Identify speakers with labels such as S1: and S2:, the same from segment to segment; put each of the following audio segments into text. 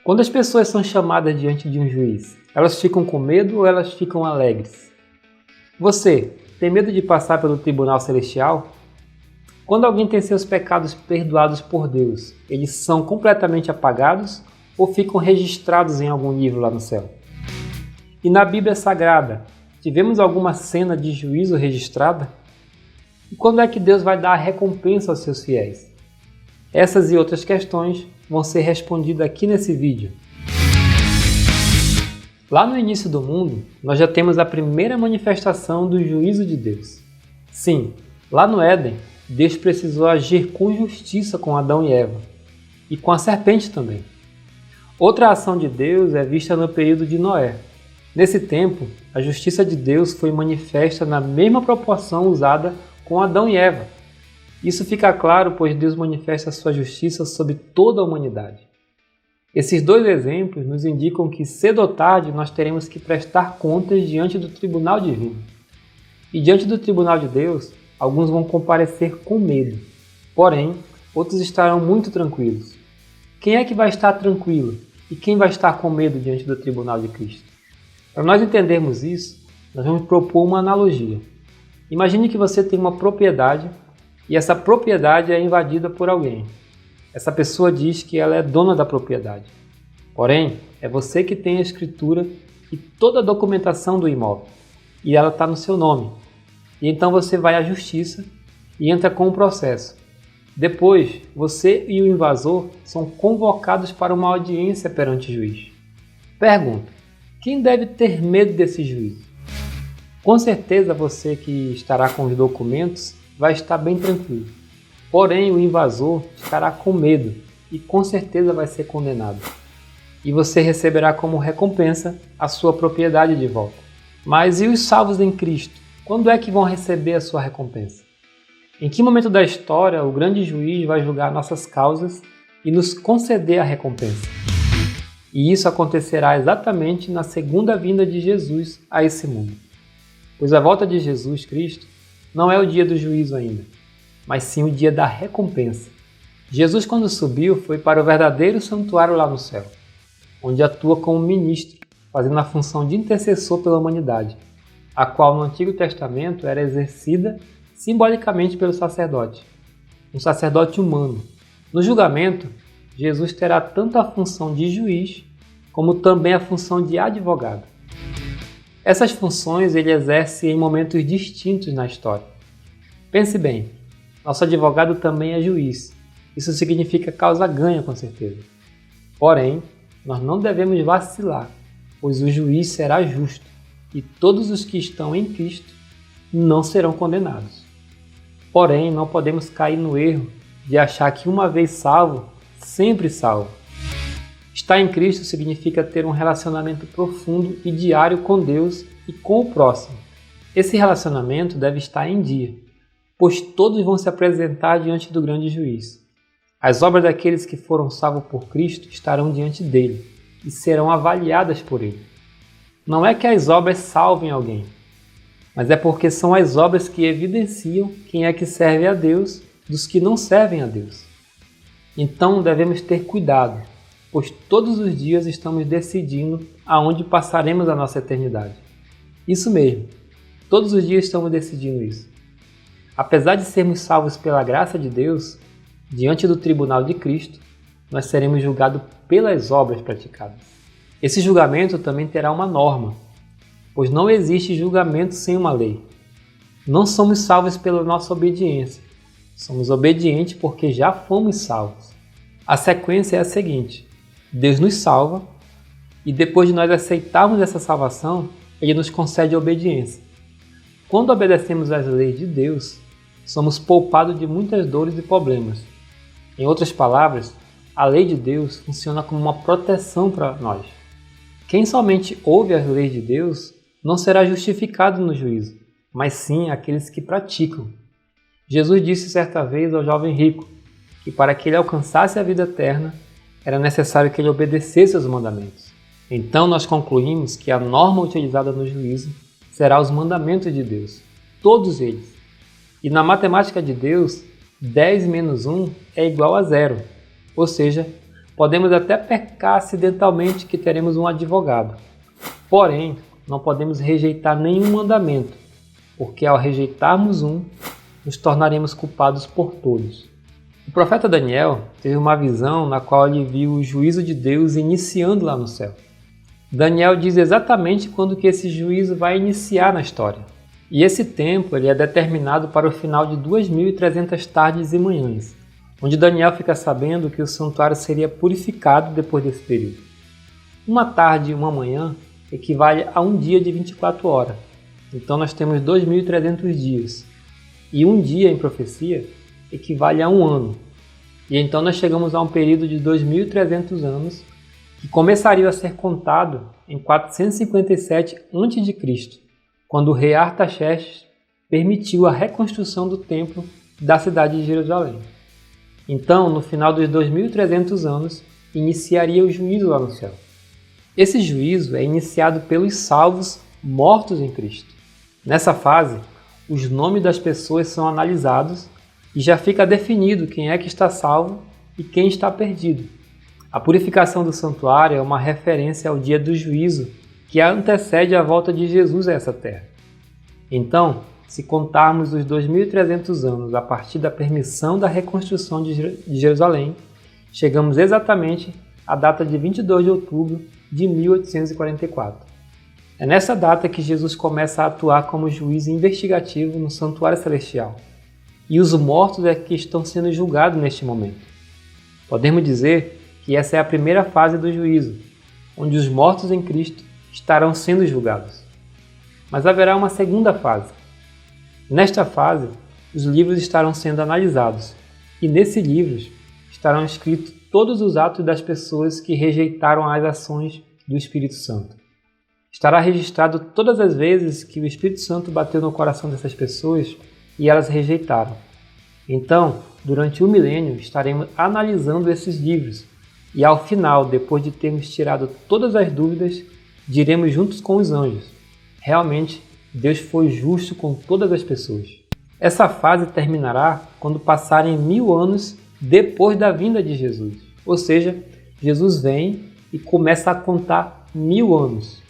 S1: Quando as pessoas são chamadas diante de um juiz, elas ficam com medo ou elas ficam alegres? Você tem medo de passar pelo tribunal celestial? Quando alguém tem seus pecados perdoados por Deus, eles são completamente apagados ou ficam registrados em algum livro lá no céu? E na Bíblia Sagrada, tivemos alguma cena de juízo registrada? E quando é que Deus vai dar a recompensa aos seus fiéis? Essas e outras questões vão ser respondidas aqui nesse vídeo. Lá no início do mundo, nós já temos a primeira manifestação do juízo de Deus. Sim, lá no Éden, Deus precisou agir com justiça com Adão e Eva, e com a serpente também. Outra ação de Deus é vista no período de Noé. Nesse tempo, a justiça de Deus foi manifesta na mesma proporção usada com Adão e Eva. Isso fica claro pois Deus manifesta a sua justiça sobre toda a humanidade. Esses dois exemplos nos indicam que cedo ou tarde nós teremos que prestar contas diante do tribunal divino. E diante do tribunal de Deus, alguns vão comparecer com medo. Porém, outros estarão muito tranquilos. Quem é que vai estar tranquilo e quem vai estar com medo diante do tribunal de Cristo? Para nós entendermos isso, nós vamos propor uma analogia. Imagine que você tem uma propriedade e essa propriedade é invadida por alguém. Essa pessoa diz que ela é dona da propriedade. Porém, é você que tem a escritura e toda a documentação do imóvel. E ela está no seu nome. E então você vai à justiça e entra com um processo. Depois, você e o invasor são convocados para uma audiência perante o juiz. Pergunta: quem deve ter medo desse juiz? Com certeza você que estará com os documentos vai estar bem tranquilo. Porém, o invasor estará com medo e com certeza vai ser condenado. E você receberá como recompensa a sua propriedade de volta. Mas e os salvos em Cristo? Quando é que vão receber a sua recompensa? Em que momento da história o grande juiz vai julgar nossas causas e nos conceder a recompensa? E isso acontecerá exatamente na segunda vinda de Jesus a esse mundo. Pois a volta de Jesus Cristo não é o dia do juízo ainda, mas sim o dia da recompensa. Jesus, quando subiu, foi para o verdadeiro santuário lá no céu, onde atua como ministro, fazendo a função de intercessor pela humanidade, a qual no Antigo Testamento era exercida simbolicamente pelo sacerdote, um sacerdote humano. No julgamento, Jesus terá tanto a função de juiz, como também a função de advogado. Essas funções ele exerce em momentos distintos na história. Pense bem, nosso advogado também é juiz. Isso significa causa ganha, com certeza. Porém, nós não devemos vacilar, pois o juiz será justo e todos os que estão em Cristo não serão condenados. Porém, não podemos cair no erro de achar que uma vez salvo, sempre salvo. Estar em Cristo significa ter um relacionamento profundo e diário com Deus e com o próximo. Esse relacionamento deve estar em dia, pois todos vão se apresentar diante do grande juiz. As obras daqueles que foram salvos por Cristo estarão diante dele e serão avaliadas por ele. Não é que as obras salvem alguém, mas é porque são as obras que evidenciam quem é que serve a Deus dos que não servem a Deus. Então devemos ter cuidado, pois todos os dias estamos decidindo aonde passaremos a nossa eternidade. Isso mesmo, todos os dias estamos decidindo isso. Apesar de sermos salvos pela graça de Deus, diante do tribunal de Cristo, nós seremos julgados pelas obras praticadas. Esse julgamento também terá uma norma, pois não existe julgamento sem uma lei. Não somos salvos pela nossa obediência, somos obedientes porque já fomos salvos. A sequência é a seguinte: Deus nos salva e depois de nós aceitarmos essa salvação, Ele nos concede a obediência. Quando obedecemos às leis de Deus, somos poupados de muitas dores e problemas. Em outras palavras, a lei de Deus funciona como uma proteção para nós. Quem somente ouve as leis de Deus não será justificado no juízo, mas sim aqueles que praticam. Jesus disse certa vez ao jovem rico que para que ele alcançasse a vida eterna, era necessário que ele obedecesse aos mandamentos. Então nós concluímos que a norma utilizada no juízo será os mandamentos de Deus, todos eles. E na matemática de Deus, 10 menos 1 é igual a 0, ou seja, Podemos até pecar acidentalmente que teremos um advogado. Porém, não podemos rejeitar nenhum mandamento, porque ao rejeitarmos um, nos tornaremos culpados por todos. O profeta Daniel teve uma visão na qual ele viu o juízo de Deus iniciando lá no céu. Daniel diz exatamente quando que esse juízo vai iniciar na história. E esse tempo ele é determinado para o final de 2.300 tardes e manhãs, onde Daniel fica sabendo que o santuário seria purificado depois desse período. Uma tarde e uma manhã equivale a um dia de 24 horas. Então nós temos 2.300 dias. E um dia em profecia equivale a um ano. E então nós chegamos a um período de 2.300 anos que começaria a ser contado em 457 a.C., quando o rei Artaxerxes permitiu a reconstrução do templo da cidade de Jerusalém. Então, no final dos 2.300 anos, iniciaria o juízo lá no céu. Esse juízo é iniciado pelos salvos mortos em Cristo. Nessa fase, os nomes das pessoas são analisados e já fica definido quem é que está salvo e quem está perdido. A purificação do santuário é uma referência ao dia do juízo que antecede a volta de Jesus a essa terra. Então, se contarmos os 2.300 anos a partir da permissão da reconstrução de Jerusalém, chegamos exatamente à data de 22 de outubro de 1844. É nessa data que Jesus começa a atuar como juiz investigativo no santuário celestial. E os mortos é que estão sendo julgados neste momento. Podemos dizer que essa é a primeira fase do juízo, onde os mortos em Cristo estarão sendo julgados. Mas haverá uma segunda fase. Nesta fase, os livros estarão sendo analisados, e nesses livros estarão escritos todos os atos das pessoas que rejeitaram as ações do Espírito Santo. Estará registrado todas as vezes que o Espírito Santo bateu no coração dessas pessoas e elas rejeitaram. Então, durante o milênio, estaremos analisando esses livros e ao final, depois de termos tirado todas as dúvidas, diremos juntos com os anjos: realmente, Deus foi justo com todas as pessoas. Essa fase terminará quando passarem 1000 anos depois da vinda de Jesus. Ou seja, Jesus vem e começa a contar 1000 anos.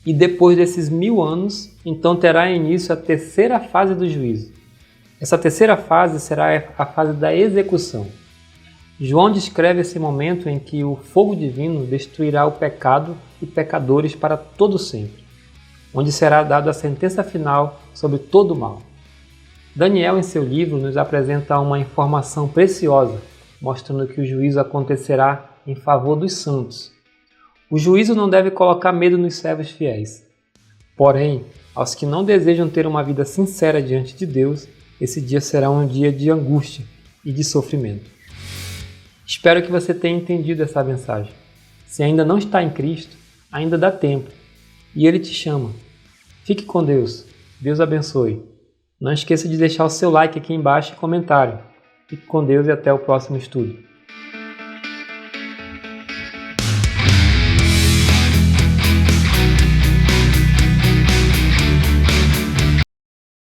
S1: E depois desses 1000 anos, então terá início a terceira fase do juízo. Essa terceira fase será a fase da execução. João descreve esse momento em que o fogo divino destruirá o pecado e pecadores para todo sempre, onde será dada a sentença final sobre todo o mal. Daniel, em seu livro, nos apresenta uma informação preciosa, mostrando que o juízo acontecerá em favor dos santos. O juízo não deve colocar medo nos servos fiéis. Porém, aos que não desejam ter uma vida sincera diante de Deus, esse dia será um dia de angústia e de sofrimento. Espero que você tenha entendido essa mensagem. Se ainda não está em Cristo, ainda dá tempo. E Ele te chama. Fique com Deus. Deus abençoe. Não esqueça de deixar o seu like aqui embaixo e comentário. Fique com Deus e até o próximo estudo.